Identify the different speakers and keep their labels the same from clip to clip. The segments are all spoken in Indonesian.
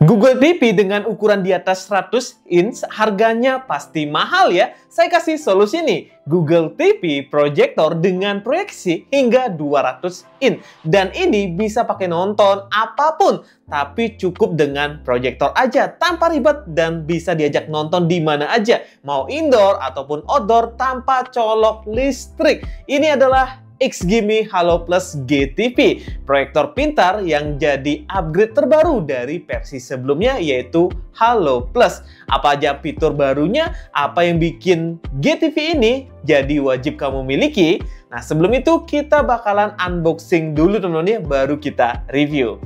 Speaker 1: Google TV dengan ukuran di atas 100 inch harganya pasti mahal ya. Saya kasih solusi nih, Google TV proyektor dengan proyeksi hingga 200 inch. Dan ini bisa pakai nonton apapun, tapi cukup dengan proyektor aja tanpa ribet dan bisa diajak nonton di mana aja, mau indoor ataupun outdoor tanpa colok listrik. Ini adalah XGIMI Halo Plus GTV, proyektor pintar yang jadi upgrade terbaru dari versi sebelumnya yaitu Halo Plus. Apa aja fitur barunya, apa yang bikin GTV ini jadi wajib kamu miliki? Nah, sebelum itu kita bakalan unboxing dulu teman-teman ya, baru kita review.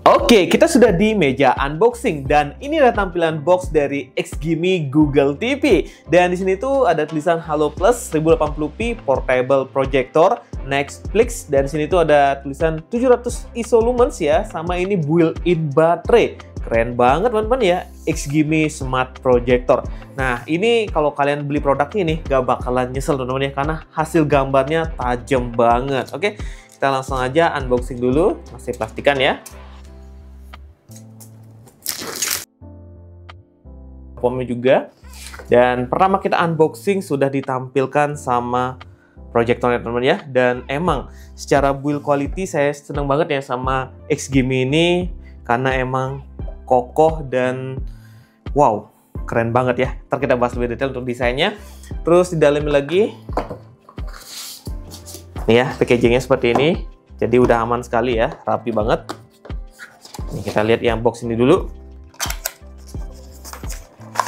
Speaker 1: Oke, kita sudah di meja unboxing dan ini adalah tampilan box dari XGIMI Google TV. Dan di sini tuh ada tulisan Halo Plus 1080p Portable Projector Netflix, dan di sini tuh ada tulisan 700 ISO lumens ya, sama ini built-in baterai. Keren banget teman-teman ya, XGIMI Smart Projector. Nah, ini kalau kalian beli produk ini gak bakalan nyesel teman-teman ya, karena hasil gambarnya tajam banget. Oke, kita langsung aja unboxing dulu, masih plastikan ya. Pomnya juga, dan pertama kita unboxing sudah ditampilkan sama proyektornya teman-teman ya. Dan emang secara build quality saya seneng banget ya sama XGIMI ini, karena emang kokoh dan wow, keren banget ya. Ntar kita bahas lebih detail untuk desainnya. Terus di dalamnya lagi nih ya, packagingnya seperti ini, jadi udah aman sekali ya, rapi banget. Nih kita lihat yang box ini dulu.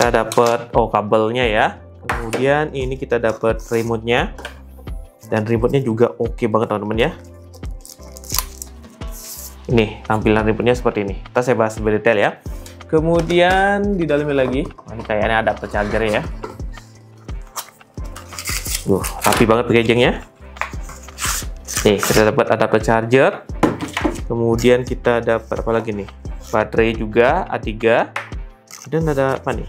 Speaker 1: Kita dapat kabelnya ya, kemudian ini kita dapat remote-nya, dan remote-nya juga oke banget teman-teman ya. Ini tampilan remote-nya seperti ini. Kita saya bahas lebih detail ya. Kemudian di dalamnya lagi, ini kayaknya adapter charger ya. Rapi banget packagingnya. Nih kita dapat adapter charger, kemudian kita dapat apa lagi nih? Baterai juga A3. Dan ada apa nih?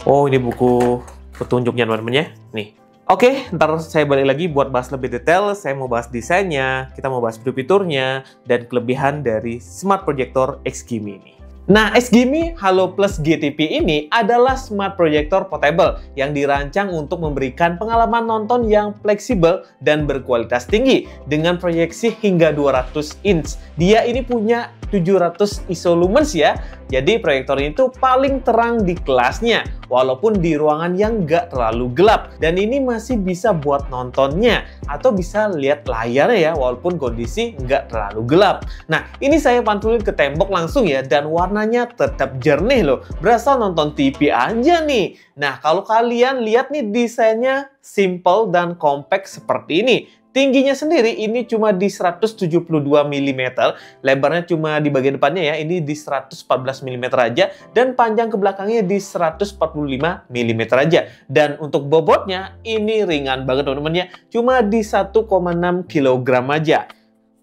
Speaker 1: Oh, ini buku petunjuknya teman-teman ya. Nih. Oke, ntar saya balik lagi buat bahas lebih detail. Saya mau bahas desainnya, kita mau bahas fitur-fiturnya, dan kelebihan dari Smart Projector XGIMI ini. Nah, XGIMI Halo Plus GTV ini adalah smart projector portable yang dirancang untuk memberikan pengalaman nonton yang fleksibel dan berkualitas tinggi dengan proyeksi hingga 200 inch. Dia ini punya 700 ISO lumens ya. Jadi proyektor itu paling terang di kelasnya, walaupun di ruangan yang nggak terlalu gelap. Dan ini masih bisa buat nontonnya, atau bisa lihat layarnya ya, walaupun kondisi nggak terlalu gelap. Nah, ini saya pantulin ke tembok langsung ya, dan warnanya tetap jernih loh. Berasa nonton TV aja nih. Nah, kalau kalian lihat nih desainnya simple dan compact seperti ini. Tingginya sendiri ini cuma di 172 mm, lebarnya cuma di bagian depannya ya, ini di 114 mm aja, dan panjang ke belakangnya di 145 mm aja. Dan untuk bobotnya ini ringan banget teman-teman ya, cuma di 1,6 kg aja.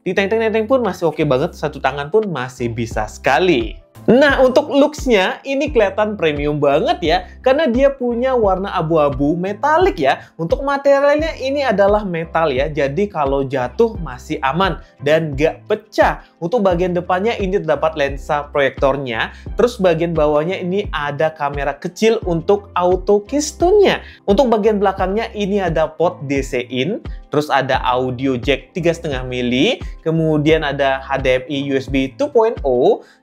Speaker 1: Di tenteng-tenteng pun masih oke banget, satu tangan pun masih bisa sekali. Nah, untuk looks-nya ini kelihatan premium banget ya, karena dia punya warna abu-abu metalik ya. Untuk materialnya ini adalah metal ya, jadi kalau jatuh masih aman dan gak pecah. Untuk bagian depannya ini terdapat lensa proyektornya, terus bagian bawahnya ini ada kamera kecil untuk auto keystone-nya. Untuk bagian belakangnya ini ada port DC in, terus ada audio jack 3,5 mili, kemudian ada HDMI USB 2.0.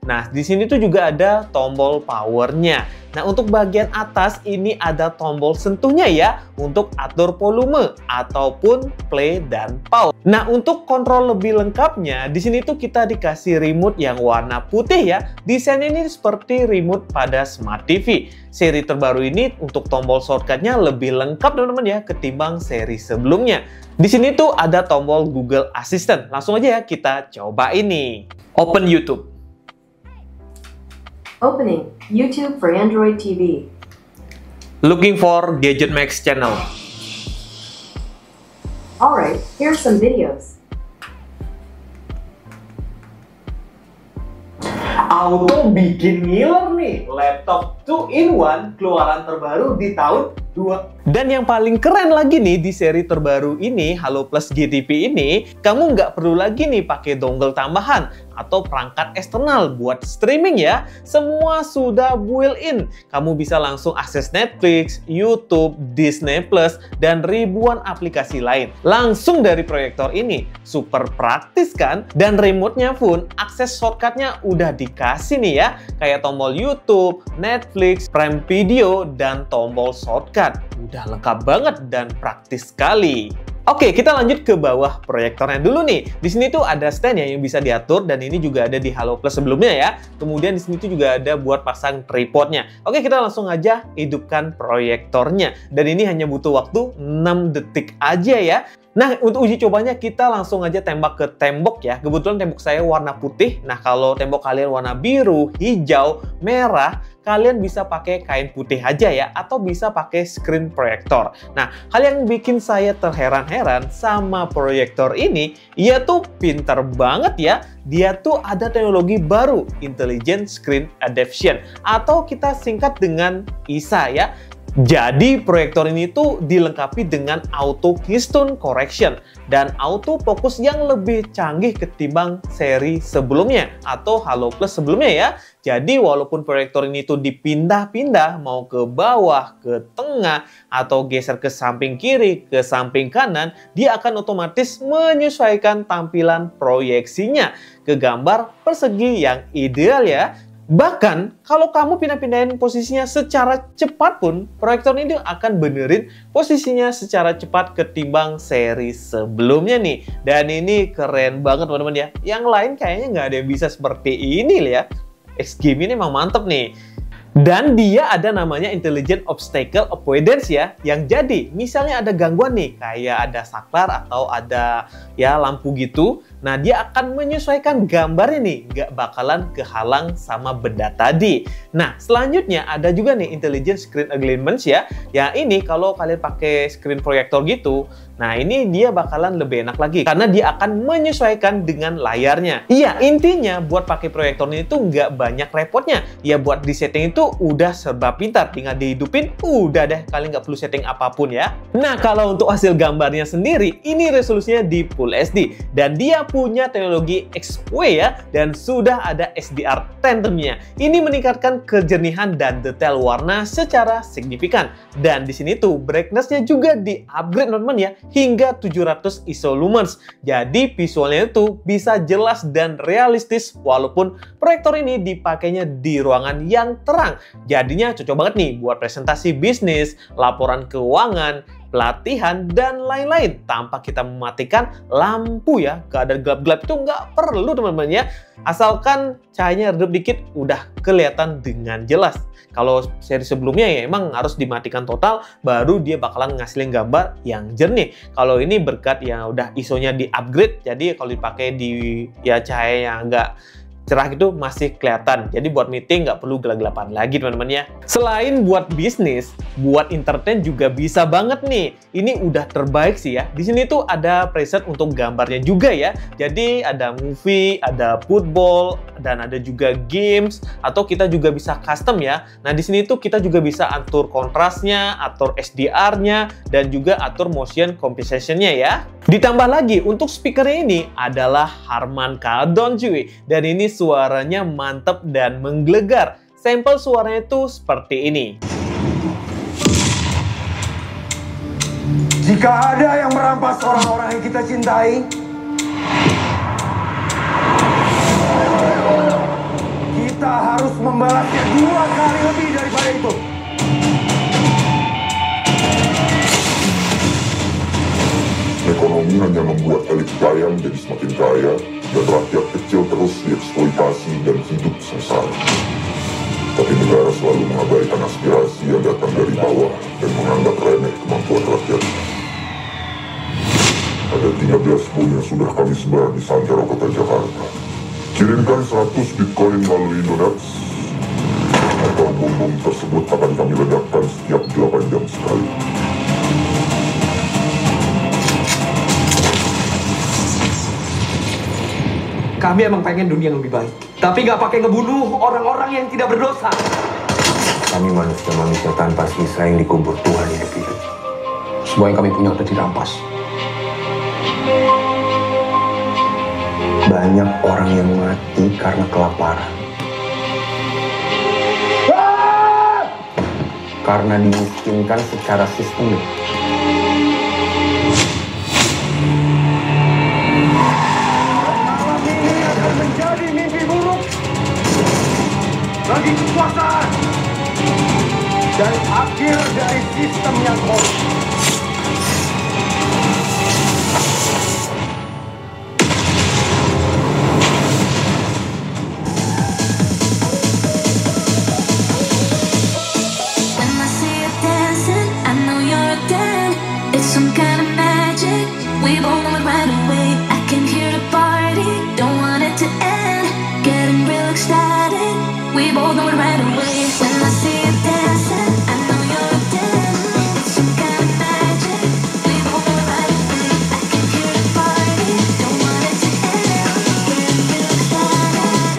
Speaker 1: Nah, di sini tuh juga ada tombol powernya. Nah, untuk bagian atas ini ada tombol sentuhnya ya, untuk atur volume ataupun play dan pause. Nah, untuk kontrol lebih lengkapnya, di sini tuh kita dikasih remote yang warna putih ya. Desain ini seperti remote pada Smart TV. Seri terbaru ini untuk tombol shortcutnya lebih lengkap teman-teman ya, ketimbang seri sebelumnya. Di sini tuh ada tombol Google Assistant. Langsung aja ya kita coba ini. Open YouTube.
Speaker 2: Opening YouTube for Android TV.
Speaker 1: Looking for Gadget Max channel.
Speaker 2: Alright, here's some videos.
Speaker 1: Auto bikin ngiler nih, laptop 2-in-1 keluaran terbaru di tahun Dan yang paling keren lagi nih di seri terbaru ini, Halo Plus GTV ini, kamu nggak perlu lagi nih pakai dongle tambahan atau perangkat eksternal buat streaming ya. Semua sudah built-in. Kamu bisa langsung akses Netflix, YouTube, Disney Plus, dan ribuan aplikasi lain. Langsung dari proyektor ini. Super praktis kan? Dan remote-nya pun, akses shortcut-nya udah dikasih nih ya. Kayak tombol YouTube, Netflix, Prime Video, dan tombol shortcut. Udah lengkap banget dan praktis sekali. Oke, kita lanjut ke bawah proyektornya dulu nih. Di sini tuh ada stand ya yang bisa diatur, dan ini juga ada di Halo Plus sebelumnya ya. Kemudian di sini tuh juga ada buat pasang tripodnya. Oke, kita langsung aja hidupkan proyektornya. Dan ini hanya butuh waktu 6 detik aja ya. Nah, untuk uji cobanya kita langsung aja tembak ke tembok ya. Kebetulan tembok saya warna putih. Nah, kalau tembok kalian warna biru, hijau, merah, kalian bisa pakai kain putih aja ya, atau bisa pakai screen proyektor. Nah, hal yang bikin saya terheran-heran sama proyektor ini, ia tuh pinter banget ya. Dia tuh ada teknologi baru, Intelligent Screen Adaptation, atau kita singkat dengan ISA ya. Jadi proyektor ini tuh dilengkapi dengan auto keystone correction dan auto fokus yang lebih canggih ketimbang seri sebelumnya atau Halo Plus sebelumnya ya. Jadi walaupun proyektor ini tuh dipindah-pindah mau ke bawah, ke tengah, atau geser ke samping kiri, ke samping kanan, dia akan otomatis menyesuaikan tampilan proyeksinya ke gambar persegi yang ideal ya. Bahkan, kalau kamu pindah-pindahin posisinya secara cepat pun, proyektor ini akan benerin posisinya secara cepat ketimbang seri sebelumnya nih. Dan ini keren banget teman-teman ya. Yang lain kayaknya nggak ada yang bisa seperti ini ya. X-Game ini emang mantep nih. Dan dia ada namanya Intelligent Obstacle Avoidance ya. Yang jadi, misalnya ada gangguan nih, kayak ada saklar atau ada ya lampu gitu. Nah, dia akan menyesuaikan gambar ini, nggak bakalan kehalang sama benda tadi. Nah, selanjutnya ada juga nih Intelligent Screen Alignments ya. Ya ini kalau kalian pakai screen proyektor gitu, nah ini dia bakalan lebih enak lagi karena dia akan menyesuaikan dengan layarnya. Iya, intinya buat pakai proyektor ini tuh nggak banyak repotnya. Ya buat di setting itu udah serba pintar, tinggal dihidupin, udah deh, kalian nggak perlu setting apapun ya. Nah, kalau untuk hasil gambarnya sendiri, ini resolusinya di Full HD dan dia punya teknologi XW ya, dan sudah ada HDR tentunya. Ini meningkatkan kejernihan dan detail warna secara signifikan. Dan di sini tuh brightness-nya juga di-upgrade teman-teman ya, hingga 700 ISO lumens. Jadi visualnya itu bisa jelas dan realistis walaupun proyektor ini dipakainya di ruangan yang terang. Jadinya cocok banget nih buat presentasi bisnis, laporan keuangan, pelatihan, dan lain-lain tanpa kita mematikan lampu ya. Keadaan gelap-gelap itu nggak perlu teman-teman ya. Asalkan cahayanya redup dikit udah kelihatan dengan jelas. Kalau seri sebelumnya ya emang harus dimatikan total baru dia bakalan ngasilin gambar yang jernih. Kalau ini berkat yang udah ISO-nya di-upgrade, jadi kalau dipakai di ya cahaya yang nggak cerah gitu masih kelihatan. Jadi buat meeting nggak perlu gelap-gelapan lagi teman-teman ya. Selain buat bisnis, buat entertain juga bisa banget nih. Ini udah terbaik sih ya. Di sini tuh ada preset untuk gambarnya juga ya. Jadi ada movie, ada football, dan ada juga games, atau kita juga bisa custom ya. Nah di sini tuh kita juga bisa atur kontrasnya, atur HDR-nya, dan juga atur motion composition-nya ya. Ditambah lagi untuk speakernya ini adalah Harman Kardon cuy. Dan ini suaranya mantep dan menggelegar. Sampel suaranya itu seperti ini.
Speaker 3: Jika ada yang merampas orang-orang yang kita cintai, kita harus membalasnya 2 kali lebih daripada itu.
Speaker 4: Ekonomi hanya membuat elit kaya menjadi semakin kaya, dan rakyat kecil terus dieksploitasi dan hidup sengsara. Tapi negara selalu mengabaikan aspirasi yang datang dari bawah dan menganggap remeh kemampuan rakyat. Ada 13 bom yang sudah kami sebar di Santero Kota Jakarta. Kirimkan 100 Bitcoin melalui Donax, atau bom-bom tersebut akan kami ledakkan setiap 8 jam sekali.
Speaker 3: Kami emang pengen dunia yang lebih baik, tapi nggak pakai ngebunuh orang-orang yang tidak berdosa.
Speaker 5: Kami manusia-manusia tanpa sisa yang dikubur Tuhan hidup-hidup.
Speaker 3: Semua yang kami punya udah dirampas. Banyak orang yang mati karena kelaparan. Karena dimiskinkan secara sistemik. Malam ini akan menjadi mimpi buruk bagi kekuasaan dan akhir dari sistem yang korup.
Speaker 5: Some kind of magic, we both know it right away. I can hear the party, don't want it to end. Getting real ecstatic, we both know it right away. When I see you dancing, I know you're a dancer. It's some kind of magic, we both know it right away. I can hear the party, don't want it to end. Getting real excited.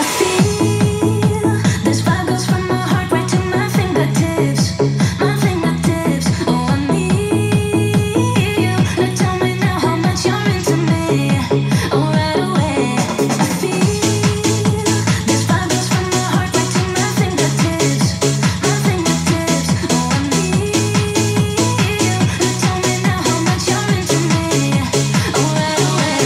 Speaker 5: I feel this vibe goes from my heart right to my fingertips. My fingertips. Oh, I need you to tell me now how much you're into me. Oh, right away. I feel this vibe goes from my heart right to my fingertips. My fingertips. Oh, I need you to tell me now how much you're into me. Oh, right away.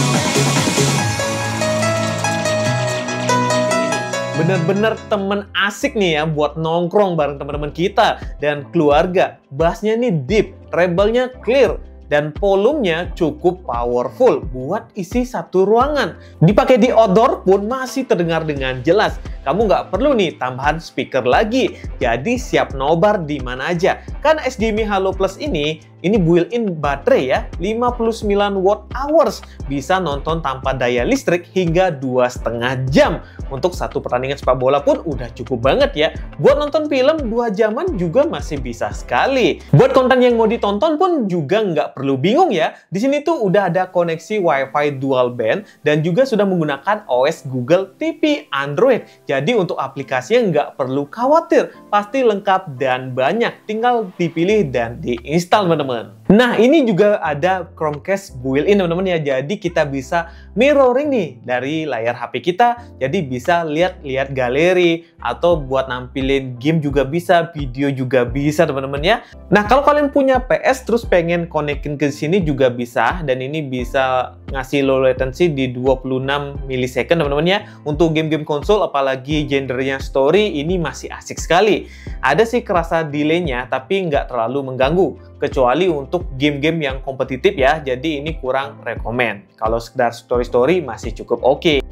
Speaker 1: Bener-bener temen asik nih ya buat nongkrong bareng teman-teman kita dan keluarga. Bassnya nih deep, treble-nya clear, dan volumenya cukup powerful buat isi satu ruangan. Dipakai di outdoor pun masih terdengar dengan jelas. Kamu nggak perlu nih tambahan speaker lagi, jadi siap nobar di mana aja. Kan SGMI Halo Plus ini built-in baterai ya, 59 watt hours. Bisa nonton tanpa daya listrik hingga 2,5 jam. Untuk satu pertandingan sepak bola pun udah cukup banget ya. Buat nonton film 2 jaman juga masih bisa sekali. Buat konten yang mau ditonton pun juga nggak perlu bingung ya. Di sini tuh udah ada koneksi Wi-Fi dual band dan juga sudah menggunakan OS Google TV Android. Jadi untuk aplikasinya nggak perlu khawatir, pasti lengkap dan banyak. Tinggal dipilih dan diinstal teman-teman. Nah, ini juga ada Chromecast built-in teman-teman ya. Jadi kita bisa mirroring nih dari layar HP kita. Jadi bisa lihat galeri atau buat nampilin game juga bisa, video juga bisa teman-teman ya. Nah, kalau kalian punya PS terus pengen konekin ke sini juga bisa, dan ini bisa ngasih low latency di 26 millisecond teman-teman ya. Untuk game-game konsol apalagi genrenya story ini masih asik sekali. Ada sih kerasa delaynya tapi nggak terlalu mengganggu, kecuali untuk game-game yang kompetitif ya. Jadi ini kurang rekomen. Kalau sekedar story-story masih cukup oke.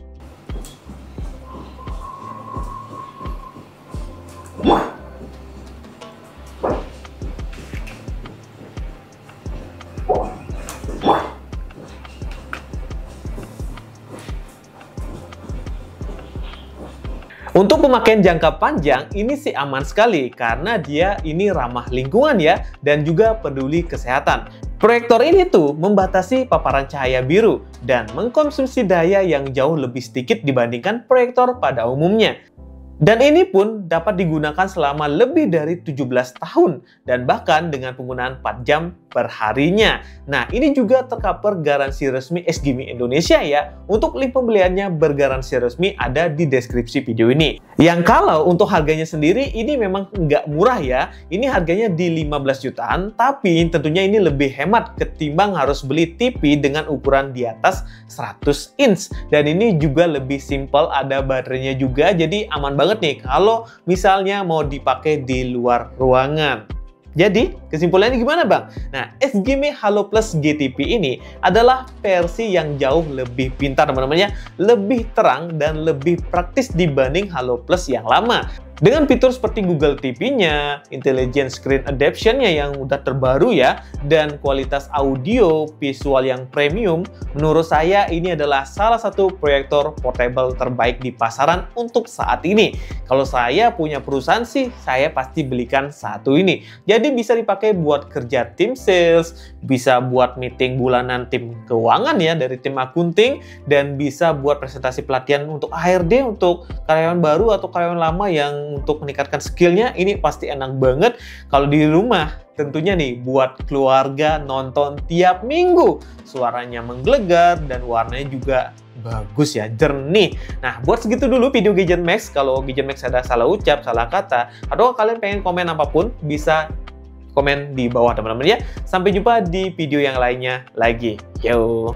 Speaker 1: Untuk pemakaian jangka panjang, ini sih aman sekali karena dia ini ramah lingkungan ya, dan juga peduli kesehatan. Proyektor ini tuh membatasi paparan cahaya biru dan mengkonsumsi daya yang jauh lebih sedikit dibandingkan proyektor pada umumnya. Dan ini pun dapat digunakan selama lebih dari 17 tahun dan bahkan dengan penggunaan 4 jam per harinya. Nah, ini juga tercover garansi resmi SGMI Indonesia ya. Untuk link pembeliannya bergaransi resmi ada di deskripsi video ini. Yang kalau untuk harganya sendiri ini memang nggak murah ya. Ini harganya di 15 jutaan, tapi tentunya ini lebih hemat ketimbang harus beli TV dengan ukuran di atas 100 inch. Dan ini juga lebih simple, ada baterainya juga, jadi aman banget nih kalau misalnya mau dipakai di luar ruangan. Jadi, kesimpulannya gimana Bang? Nah, SGMI Halo Plus GTP ini adalah versi yang jauh lebih pintar teman-teman ya, lebih terang dan lebih praktis dibanding Halo Plus yang lama. Dengan fitur seperti Google TV-nya, Intelligent Screen Adaption-nya yang udah terbaru ya, dan kualitas audio visual yang premium, menurut saya ini adalah salah satu proyektor portable terbaik di pasaran untuk saat ini. Kalau saya punya perusahaan sih, saya pasti belikan satu ini. Jadi bisa dipakai buat kerja tim sales, bisa buat meeting bulanan tim keuangan ya dari tim akunting, dan bisa buat presentasi pelatihan untuk HRD, untuk karyawan baru atau karyawan lama yang untuk meningkatkan skillnya, ini pasti enak banget. Kalau di rumah, tentunya nih buat keluarga nonton tiap minggu. Suaranya menggelegar dan warnanya juga bagus ya, jernih. Nah, buat segitu dulu video Gadget Max. Kalau Gadget Max ada salah ucap, salah kata, atau kalian pengen komen apapun, bisa komen di bawah teman-teman ya. Sampai jumpa di video yang lainnya lagi. Yo.